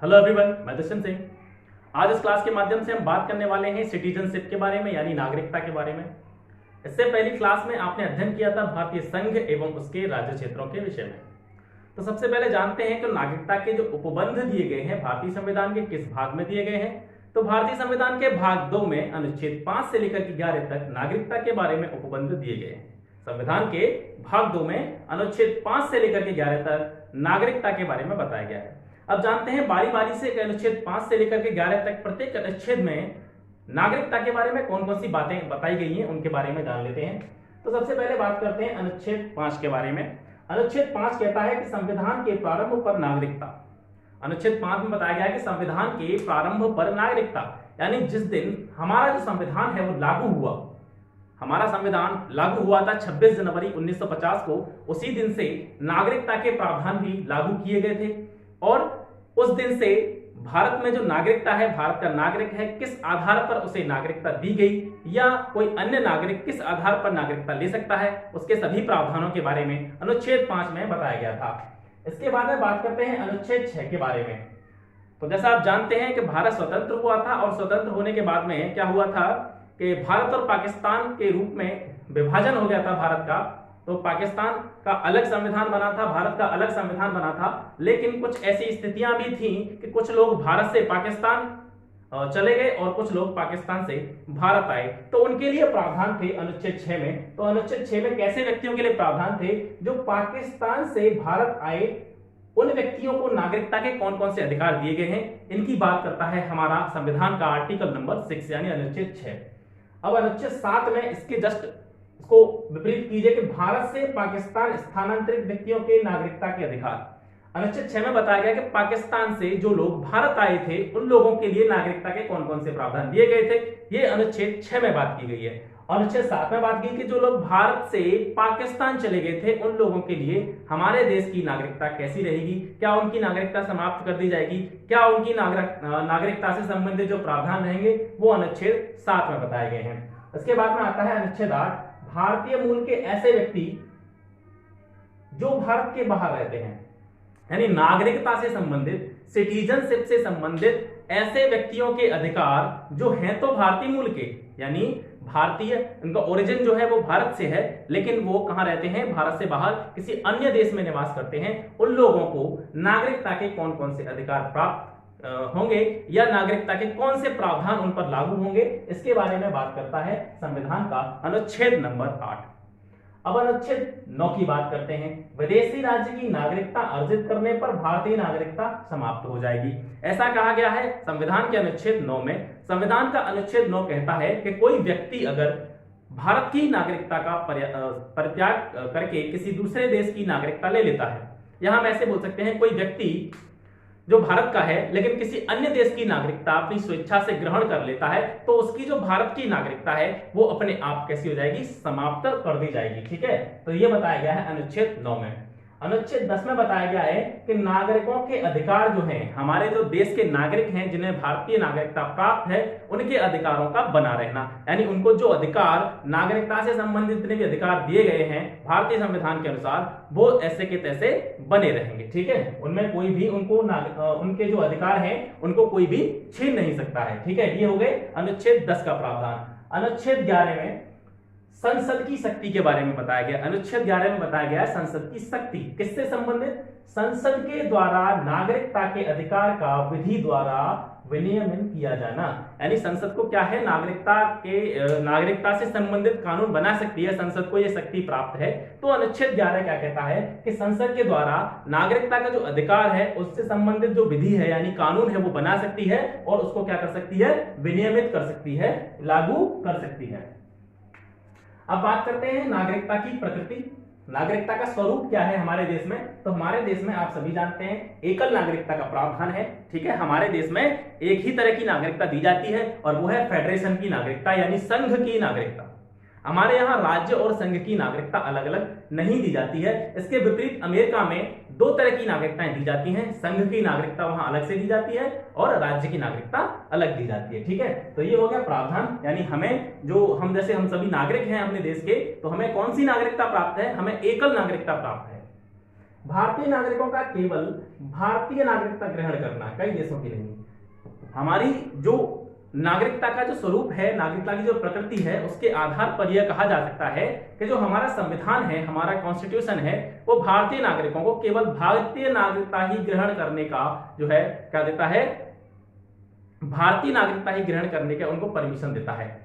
Hello everyone, मैं दुष्यंत सिंह। आज इस क्लास के माध्यम से हम बात करने वाले हैं सिटीजनशिप के बारे में, यानी नागरिकता के बारे में। इससे पहली क्लास में आपने अध्ययन किया था भारतीय संघ एवं उसके राज्य क्षेत्रों के विषय में। तो सबसे पहले जानते हैं कि नागरिकता के जो उपबंध दिए गए हैं भारतीय संविधान के किस भाग में दिए गए हैं। तो भारतीय संविधान के भाग 2 में अनुच्छेद 5 से लेकर के 11 तक नागरिकता के बारे में उपबंध दिए गए हैं। संविधान के भाग 2 में अनुच्छेद 5 से लेकर के 11 तक नागरिकता के बारे में बताया गया है। अब जानते हैं बारी बारी से अनुच्छेद 5 से लेकर के 11 तक प्रत्येक अनुच्छेद में नागरिकता के बारे में कौन कौन सी बातें बताई गई हैं उनके बारे में जान लेते हैं। तो सबसे पहले बात करते हैं अनुच्छेद 5 के बारे में। अनुच्छेद 5 कहता है कि संविधान के प्रारंभ पर नागरिकता। अनुच्छेद 5 में बताया गया है कि संविधान के प्रारंभ पर नागरिकता, यानी जिस दिन हमारा जो संविधान है वो लागू हुआ, हमारा संविधान लागू हुआ था 26 जनवरी 1950 को, उसी दिन से नागरिकता के प्रावधान भी लागू किए गए थे। और उस दिन से भारत में जो नागरिकता है, भारत का नागरिक है, किस आधार पर उसे नागरिकता दी गई या कोई अन्य नागरिक किस आधार पर नागरिकता ले सकता है, उसके सभी प्रावधानों के बारे में अनुच्छेद 5 में बताया गया था। इसके बाद में बात करते हैं अनुच्छेद 6 के बारे में। तो जैसा आप जानते हैं कि भारत स्वतंत्र हुआ था और स्वतंत्र होने के बाद में क्या हुआ था कि भारत और पाकिस्तान के रूप में विभाजन हो गया था भारत का। तो पाकिस्तान का अलग संविधान बना था, भारत का अलग संविधान बना था, लेकिन कुछ ऐसी स्थितियां भी थी कि कुछ लोग भारत से पाकिस्तान चले गए और कुछ लोग पाकिस्तान से भारत आए। तो उनके लिए प्रावधान थे अनुच्छेद 6 में। तो अनुच्छेद 6 में कैसे व्यक्तियों के लिए प्रावधान थे? जो पाकिस्तान से भारत आए उन व्यक्तियों को नागरिकता के कौन कौन से अधिकार दिए गए हैं, इनकी बात करता है हमारा संविधान का आर्टिकल नंबर 6 यानी अनुच्छेद 6। अब अनुच्छेद 7 में इसके जस्ट इसको विपरीत कीजिए कि भारत से पाकिस्तान स्थानांतरित व्यक्तियों के नागरिकता के अधिकार। अनुच्छेद 6 में बताया गया कि पाकिस्तान से जो लोग भारत आए थे उन लोगों के लिए नागरिकता के कौन कौन से प्रावधान दिए गए थे, ये अनुच्छेद 6 में बात की गई है। अनुच्छेद 7 में बात की कि जो लोग भारत से पाकिस्तान चले गए थे उन लोगों के लिए हमारे देश की नागरिकता कैसी रहेगी, क्या उनकी नागरिकता समाप्त कर दी जाएगी, क्या उनकी नागरिकता से संबंधित जो प्रावधान रहेंगे वो अनुच्छेद 7 में बताए गए हैं। इसके बाद में आता है अनुच्छेद 8, भारतीय मूल के ऐसे व्यक्ति जो भारत के बाहर रहते हैं, यानी नागरिकता से संबंधित, सिटीजनशिप से संबंधित ऐसे व्यक्तियों के अधिकार जो हैं तो भारतीय मूल के, यानी भारतीय, उनका ओरिजिन जो है वो भारत से है, लेकिन वो कहां रहते हैं? भारत से बाहर किसी अन्य देश में निवास करते हैं। उन लोगों को नागरिकता के कौन कौन से अधिकार प्राप्त होंगे या नागरिकता के कौन से प्रावधान उन पर लागू होंगे, इसके बारे में बात करता है संविधान का अनुच्छेद नंबर 8। अब अनुच्छेद 9 की बात करते हैं। विदेशी राज्य की नागरिकता अर्जित करने पर भारतीय नागरिकता समाप्त हो जाएगी, ऐसा कहा गया है संविधान के अनुच्छेद 9 में। संविधान का अनुच्छेद 9 कहता है कि कोई व्यक्ति अगर भारत की नागरिकता का परित्याग करके किसी दूसरे देश की नागरिकता ले लेता है, यहां हम ऐसे बोल सकते हैं कोई व्यक्ति जो भारत का है लेकिन किसी अन्य देश की नागरिकता अपनी स्वेच्छा से ग्रहण कर लेता है, तो उसकी जो भारत की नागरिकता है वो अपने आप कैसी हो जाएगी? समाप्त कर दी जाएगी। ठीक है, तो ये बताया गया है अनुच्छेद 9 में। अनुच्छेद 10 में बताया गया है कि नागरिकों के अधिकार जो हैं, हमारे जो देश के नागरिक हैं जिन्हें भारतीय नागरिकता प्राप्त है, उनके अधिकारों का बना रहना, यानी उनको जो अधिकार नागरिकता से संबंधित जितने भी अधिकार दिए गए हैं भारतीय संविधान के अनुसार, वो ऐसे के तैसे बने रहेंगे। ठीक है, उनमें कोई भी उनको उनके जो अधिकार हैं उनको कोई भी छीन नहीं सकता है। ठीक है, ये हो गए अनुच्छेद 10 का प्रावधान। अनुच्छेद 11 में संसद की शक्ति के बारे में बताया गया। अनुच्छेद 11 में बताया गया संसद की शक्ति किससे संबंधित? संसद के द्वारा नागरिकता के अधिकार का विधि द्वारा विनियमन किया जाना, यानी संसद को क्या है? नागरिकता से संबंधित कानून बना सकती है, संसद को यह शक्ति प्राप्त है। तो अनुच्छेद 11 क्या कहता है कि संसद के द्वारा नागरिकता का जो अधिकार है उससे संबंधित जो विधि है यानी कानून है वो बना सकती है और उसको क्या कर सकती है? विनियमित कर सकती है, लागू कर सकती है। अब बात करते हैं नागरिकता की प्रकृति, नागरिकता का स्वरूप क्या है हमारे देश में। तो हमारे देश में आप सभी जानते हैं एकल नागरिकता का प्रावधान है। ठीक है, हमारे देश में एक ही तरह की नागरिकता दी जाती है और वो है फेडरेशन की नागरिकता, यानी संघ की नागरिकता। हमारे यहाँ राज्य और संघ की नागरिकता अलग अलग नहीं दी जाती है। इसके विपरीत अमेरिका में 2 तरह की नागरिकताएं दी जाती हैं, संघ की नागरिकता वहां अलग से दी जाती है और राज्य की नागरिकता अलग दी जाती है। ठीक है, तो ये हो गया प्रावधान, यानी हमें जो हम सभी नागरिक हैं अपने देश के, तो हमें कौन सी नागरिकता प्राप्त है? हमें एकल नागरिकता प्राप्त है। भारतीय नागरिकों का केवल भारतीय नागरिकता ग्रहण करना, कई देशों की नहीं। हमारी जो नागरिकता का जो स्वरूप है, नागरिकता की जो प्रकृति है, उसके आधार पर यह कहा जा सकता है कि जो हमारा संविधान है, हमारा कॉन्स्टिट्यूशन है, वो भारतीय नागरिकों को केवल भारतीय नागरिकता ही ग्रहण करने का जो है क्या देता है, भारतीय नागरिकता ही ग्रहण करने का उनको परमिशन देता है।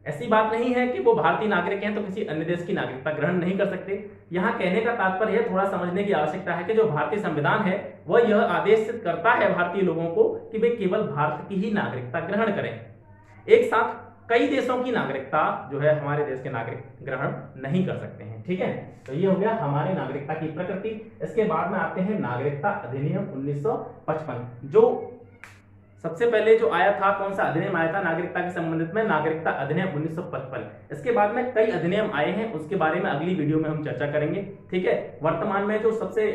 ऐसी बात नहीं है कि वो भारतीय नागरिक हैं तो किसी अन्य देश की नागरिकता ग्रहण नहीं कर सकते। यहां कहने का तात्पर्य है, थोड़ा समझने की आवश्यकता है कि जो भारतीय संविधान है वह यह आदेशित करता है भारतीय लोगों को कि वे केवल भारत की ही नागरिकता ग्रहण करें। एक साथ कई देशों की नागरिकता जो है हमारे देश के नागरिक ग्रहण नहीं कर सकते हैं। ठीक है, तो ये हो गया हमारे नागरिकता की प्रकृति। इसके बाद में आते हैं नागरिकता अधिनियम 1955, जो सबसे पहले जो आया था, कौन सा अधिनियम आया था नागरिकता के संबंधित में, नागरिकता अधिनियम 1955। इसके बाद में कई अधिनियम आए हैं, उसके बारे में अगली वीडियो में हम चर्चा करेंगे। ठीक है, वर्तमान में जो सबसे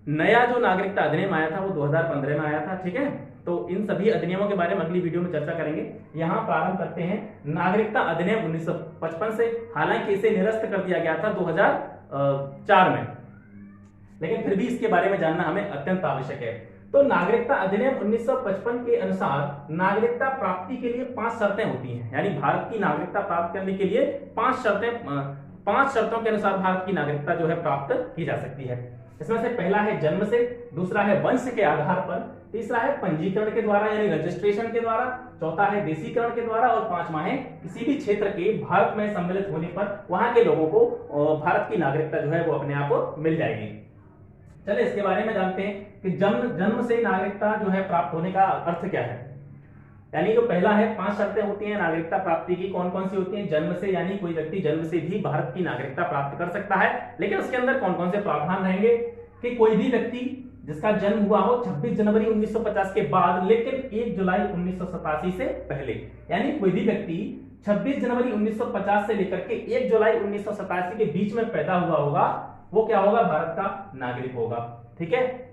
नया जो नागरिकता अधिनियम आया था वो 2015 में आया था। ठीक है, तो इन सभी अधिनियमों के बारे में अगली वीडियो में चर्चा करेंगे। यहाँ प्रारंभ करते हैं नागरिकता अधिनियम 1955 से। हालांकि इसे निरस्त कर दिया गया था 2004 में, लेकिन फिर भी इसके बारे में जानना हमें अत्यंत आवश्यक है। तो नागरिकता अधिनियम 1955 के अनुसार नागरिकता प्राप्ति के लिए 5 शर्तें होती हैं, यानी भारत की नागरिकता प्राप्त करने के लिए 5 शर्तों के अनुसार भारत की नागरिकता जो है प्राप्त की जा सकती है। इसमें से पहला है जन्म से, दूसरा है वंश के आधार पर, तीसरा है पंजीकरण के द्वारा यानी रजिस्ट्रेशन के द्वारा, चौथा है देशीकरण के द्वारा और पांचवा है किसी भी क्षेत्र के भारत में सम्मिलित होने पर वहां के लोगों को भारत की नागरिकता जो है वो अपने आप मिल जाएगी। चलिए इसके बारे में जानते हैं कि जन्म से नागरिकता जो है प्राप्त होने का अर्थ क्या है। यानी जो पहला है 5 शर्तें होती हैं नागरिकता प्राप्ति की, कौन कौन सी होती हैं। जन्म से, यानी कोई व्यक्ति जन्म से भी भारत की नागरिकता प्राप्त कर सकता है, लेकिन उसके अंदर कौन कौन से प्रावधान रहेंगे कि कोई भी व्यक्ति जिसका जन्म हुआ हो 26 जनवरी 1950 के बाद लेकिन 1 जुलाई 1987 से पहले, यानी कोई भी व्यक्ति 26 जनवरी 1950 से लेकर के 1 जुलाई 1987 के बीच में पैदा हुआ होगा, वो क्या होगा, भारत का नागरिक होगा। ठीक है,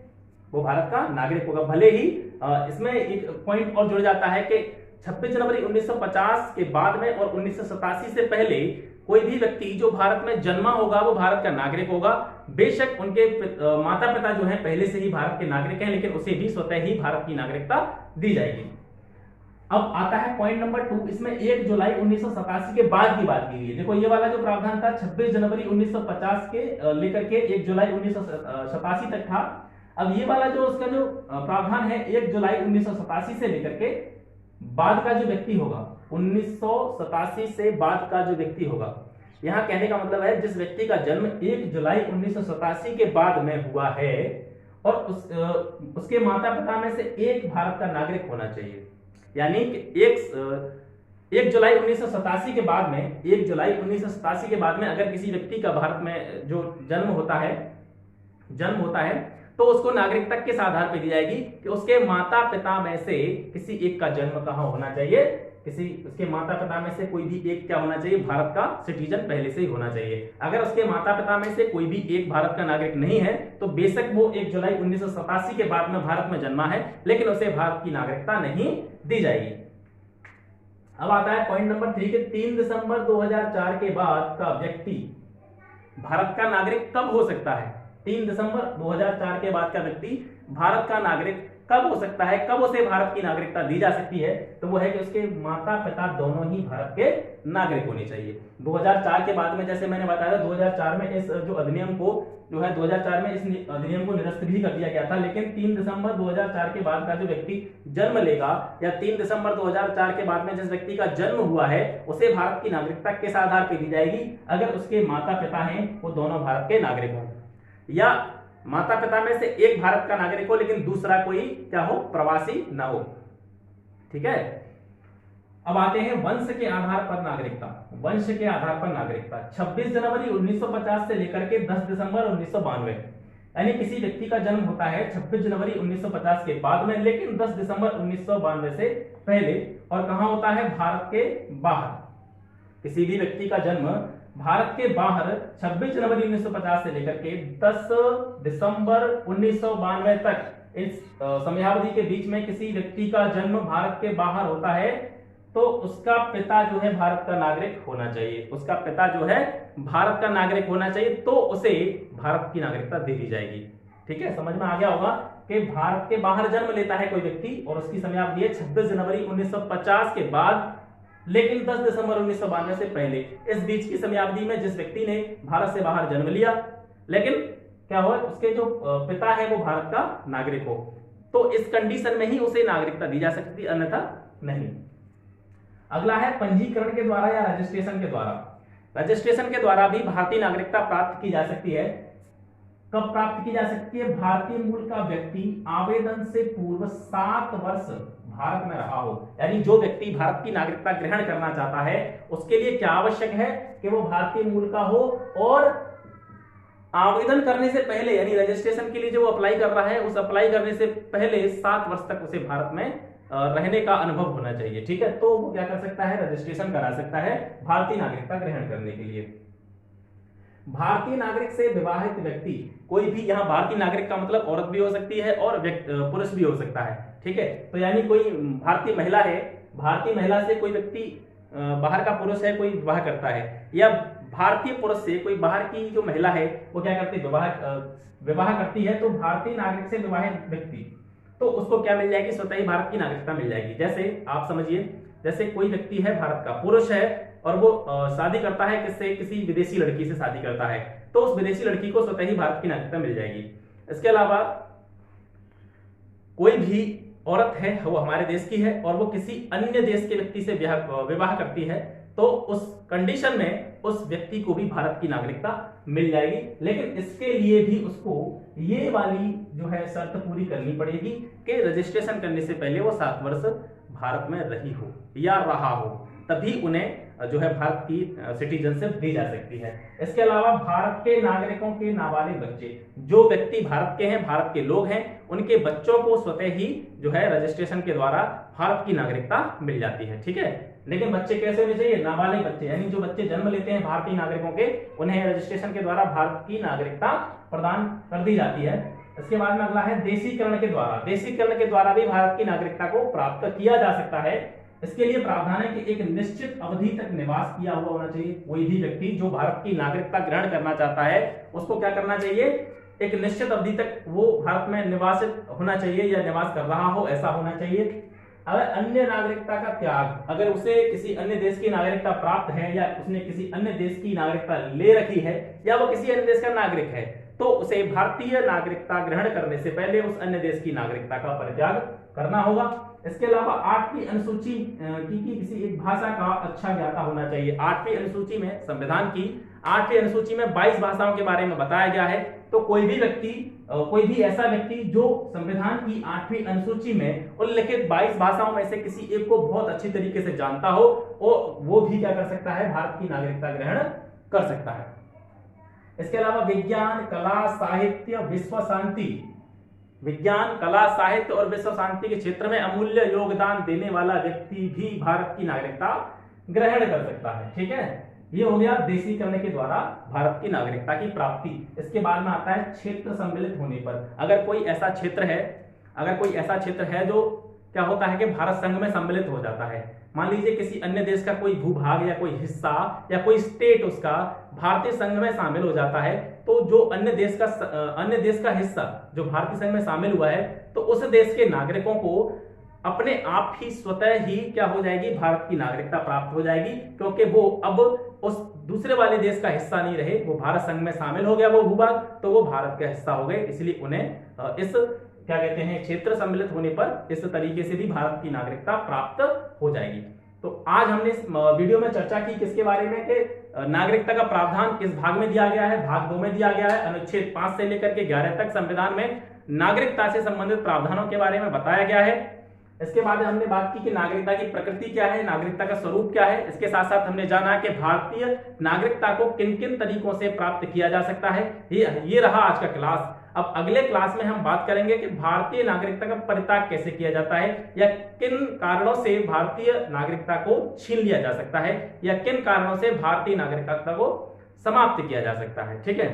वो भारत का नागरिक होगा। भले ही इसमें एक पॉइंट और जुड़ जाता है कि 26 जनवरी 1950 के बाद में और 1987 से पहले कोई भी व्यक्ति जो भारत में जन्मा होगा वो भारत का नागरिक होगा। बेशक उनके माता पिता जो हैं पहले से ही भारत के नागरिक हैं, लेकिन उसे भी स्वतः ही भारत की नागरिकता दी जाएगी। अब आता है पॉइंट नंबर 2, इसमें 1 जुलाई 1987 के बाद की बात की गई है। देखो ये वाला जो प्रावधान था 26 जनवरी 1950 के लेकर के 1 जुलाई 1987 तक था। अब ये वाला जो उसका जो प्रावधान है 1 जुलाई 1987 से लेकर के बाद का जो व्यक्ति होगा, 1987 से बाद का जो व्यक्ति होगा, यहां कहने का मतलब है जिस व्यक्ति का जन्म 1 जुलाई 1987 के बाद में हुआ है और उसके माता पिता में से एक भारत का नागरिक होना चाहिए। यानी कि 1 जुलाई 1987 के बाद में 1 जुलाई 1987 के बाद में अगर किसी व्यक्ति का भारत में जो जन्म होता है तो उसको नागरिकता किस आधार पर दी जाएगी कि उसके माता पिता में से किसी एक का जन्म कहां होना चाहिए, उसके माता पिता में से कोई भी एक क्या होना चाहिए, भारत का सिटीजन पहले से ही होना चाहिए। अगर उसके माता पिता में से कोई भी एक भारत का नागरिक नहीं है तो बेशक वो 1 जुलाई 1987 के बाद में भारत में जन्मा है, लेकिन उसे भारत की नागरिकता नहीं दी जाएगी। अब आता है पॉइंट नंबर 3 कि 3 दिसंबर 2004 के बाद का व्यक्ति भारत का नागरिक कब हो सकता है। 3 दिसंबर 2004 के बाद का व्यक्ति भारत का नागरिक कब हो सकता है, कब उसे भारत की नागरिकता दी जा सकती है, तो वो है कि उसके माता पिता दोनों ही भारत के नागरिक होने चाहिए। 2004 के बाद में जैसे मैंने बताया 2004 में इस जो अधिनियम को जो है 2004 में इस अधिनियम को निरस्त भी कर दिया गया था, लेकिन 3 दिसंबर 2004 के बाद का जो व्यक्ति जन्म लेगा या 3 दिसंबर 2004 के बाद में जिस व्यक्ति का जन्म हुआ है उसे भारत की नागरिकता किस आधार पर दी जाएगी, अगर उसके माता पिता हैं वो दोनों भारत के नागरिक हों या माता पिता में से एक भारत का नागरिक हो लेकिन दूसरा कोई क्या हो, प्रवासी ना हो। ठीक है, अब आते हैं वंश के आधार पर नागरिकता। वंश के आधार पर नागरिकता 26 जनवरी 1950 से लेकर के 10 दिसंबर 1992, यानी किसी व्यक्ति का जन्म होता है 26 जनवरी 1950 के बाद में लेकिन 10 दिसंबर 1992 से पहले, और कहां होता है, भारत के बाहर। किसी भी व्यक्ति का जन्म भारत के बाहर 26 जनवरी 1950 से लेकर के 10 दिसंबर 1992 तक इस समयावधि के बीच में किसी व्यक्ति का जन्म भारत के बाहर होता है तो उसका पिता जो है भारत का नागरिक होना चाहिए, उसका पिता जो है भारत का नागरिक होना चाहिए, तो उसे भारत की नागरिकता दे दी जाएगी। ठीक है, समझ में आ गया होगा कि भारत के बाहर जन्म लेता है कोई व्यक्ति और उसकी समयावधि है 26 जनवरी 1950 के बाद, लेकिन 10 दिसंबर 1992 से पहले। इस बीच की समयावधि में जिस व्यक्ति ने भारत से बाहर जन्म लिया, लेकिन क्या हुआ, उसके जो पिता है वो भारत का नागरिक हो, तो इस कंडीशन में ही उसे नागरिकता दी जा सकती, अन्यथा नहीं। अगला है पंजीकरण के द्वारा या रजिस्ट्रेशन के द्वारा। रजिस्ट्रेशन के द्वारा भी भारतीय नागरिकता प्राप्त की जा सकती है। कब प्राप्त की जा सकती है? भारतीय मूल का व्यक्ति आवेदन से पूर्व 7 वर्ष भारत में रहा हो। यानी जो व्यक्ति भारत की नागरिकता ग्रहण करना चाहता है उसके लिए क्या आवश्यक है कि वो भारतीय मूल का हो और आवेदन करने से पहले, यानी रजिस्ट्रेशन के लिए जो अप्लाई कर रहा है, उस अप्लाई करने से पहले 7 वर्ष तक उसे भारत में रहने का अनुभव होना चाहिए। ठीक है, तो वो क्या कर सकता है? रजिस्ट्रेशन करा सकता है भारतीय नागरिकता ग्रहण करने के लिए। भारतीय नागरिक से विवाहित व्यक्ति, कोई भी, यहाँ भारतीय नागरिक का मतलब औरत भी हो सकती है और पुरुष भी हो सकता है। ठीक है, तो यानी कोई भारतीय महिला है, भारतीय महिला से कोई व्यक्ति बाहर का पुरुष है, कोई विवाह करता है, या भारतीय पुरुष से कोई बाहर की जो महिला है वो क्या करती है? विवाह करती है, तो भारतीय नागरिक से विवाहित व्यक्ति, तो उसको क्या मिल जाएगी? स्वतः ही भारत की नागरिकता मिल जाएगी। जैसे आप समझिए, जैसे कोई व्यक्ति है भारत का, पुरुष है, और वो शादी करता है किससे? किसी विदेशी लड़की से शादी करता है, तो उस विदेशी लड़की को स्वतः ही भारत की नागरिकता मिल जाएगी। इसके अलावा कोई भी औरत है, वो हमारे देश की है और वो किसी अन्य देश के व्यक्ति से विवाह करती है, तो उस कंडीशन में उस व्यक्ति को भी भारत की नागरिकता मिल जाएगी। लेकिन इसके लिए भी उसको ये वाली जो है शर्त पूरी करनी पड़ेगी कि रजिस्ट्रेशन करने से पहले वो 7 वर्ष भारत में रही हो या रहा हो, तभी उन्हें जो है भारत की सिटीजनशिप दी जा सकती है। इसके अलावा भारत के नागरिकों के नाबालिग बच्चे, जो व्यक्ति भारत के हैं, भारत के लोग हैं, उनके बच्चों को स्वतः ही जो है रजिस्ट्रेशन के द्वारा भारत की नागरिकता मिल जाती है। ठीक है, लेकिन बच्चे कैसे होने चाहिए? नाबालिग बच्चे, यानी जो बच्चे जन्म लेते हैं भारतीय नागरिकों के, उन्हें रजिस्ट्रेशन के द्वारा भारत की नागरिकता प्रदान कर दी जाती है। इसके बाद में अगला है देशीकरण के द्वारा। देशीकरण के द्वारा भी भारत की नागरिकता को प्राप्त किया जा सकता है। इसके लिए प्रावधान है कि एक निश्चित अवधि तक निवास किया हुआ होना चाहिए। कोई भी व्यक्ति जो भारत की नागरिकता ग्रहण करना चाहता है उसको क्या करना चाहिए? एक निश्चित अवधि तक वो भारत में निवासित होना चाहिए या निवास कर रहा हो, ऐसा होना चाहिए। अगर अन्य नागरिकता का त्याग, अगर उसे किसी अन्य देश की नागरिकता प्राप्त है या उसने किसी अन्य देश की नागरिकता ले रखी है या वो किसी अन्य देश का नागरिक है, तो उसे भारतीय नागरिकता ग्रहण करने से पहले उस अन्य देश की नागरिकता का परित्याग करना होगा। इसके अलावा 8वीं अनुसूची की किसी एक भाषा का अच्छा ज्ञाता होना चाहिए। 8वीं अनुसूची में, संविधान की 8वीं अनुसूची में 22 भाषाओं के बारे में बताया गया है। तो कोई भी व्यक्ति, कोई भी ऐसा व्यक्ति जो संविधान की 8वीं अनुसूची में उल्लिखित 22 भाषाओं में से किसी एक को बहुत अच्छी तरीके से जानता हो, वो भी क्या कर सकता है? भारत की नागरिकता ग्रहण कर सकता है। इसके अलावा विज्ञान, कला, साहित्य, विश्व शांति, विज्ञान, कला, साहित्य और विश्व शांति के क्षेत्र में अमूल्य योगदान देने वाला व्यक्ति भी भारत की नागरिकता ग्रहण कर सकता है। ठीक है, ये हो गया देशीकरण के द्वारा भारत की नागरिकता की प्राप्ति। इसके बाद में आता है क्षेत्र सम्मिलित होने पर। अगर कोई ऐसा क्षेत्र है जो क्या होता है कि भारत संघ में सम्मिलित हो जाता है। मान लीजिए किसी अन्य देश का कोई भूभाग या कोई हिस्सा या कोई स्टेट उसका भारतीय संघ में शामिल हो जाता है, तो जो अन्य देश का हिस्सा जो भारतीय संघ में शामिल हुआ है, तो उस देश के नागरिकों को अपने आप ही स्वतः ही क्या हो जाएगी? भारत की नागरिकता प्राप्त हो जाएगी, क्योंकि वो अब उस दूसरे वाले देश का हिस्सा नहीं रहे, वो भारत संघ में शामिल हो गया वो भूभाग, तो वो भारत का हिस्सा हो गए। इसलिए उन्हें इस क्या कहते हैं, क्षेत्र सम्मिलित होने पर इस तरीके से भी भारत की नागरिकता प्राप्त हो जाएगी। तो आज हमने इस वीडियो में चर्चा की किसके बारे में कि नागरिकता का प्रावधान किस भाग में दिया गया है। भाग 2 में दिया गया है। अनुच्छेद 5 से लेकर के 11 तक संविधान में नागरिकता से संबंधित प्रावधानों के बारे में बताया गया है। इसके बाद हमने बात की कि नागरिकता की प्रकृति क्या है, नागरिकता का स्वरूप क्या है। इसके साथ साथ हमने जाना कि भारतीय नागरिकता को किन किन तरीकों से प्राप्त किया जा सकता है। ये रहा आज का क्लास। अब अगले क्लास में हम बात करेंगे कि भारतीय नागरिकता का परित्याग कैसे किया जाता है, या किन कारणों से भारतीय नागरिकता को छीन लिया जा सकता है, या किन कारणों से भारतीय नागरिकता को समाप्त किया जा सकता है। ठीक है,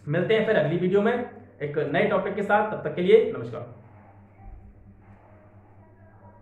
मिलते हैं फिर अगली वीडियो में एक नए टॉपिक के साथ। तब तक के लिए नमस्कार।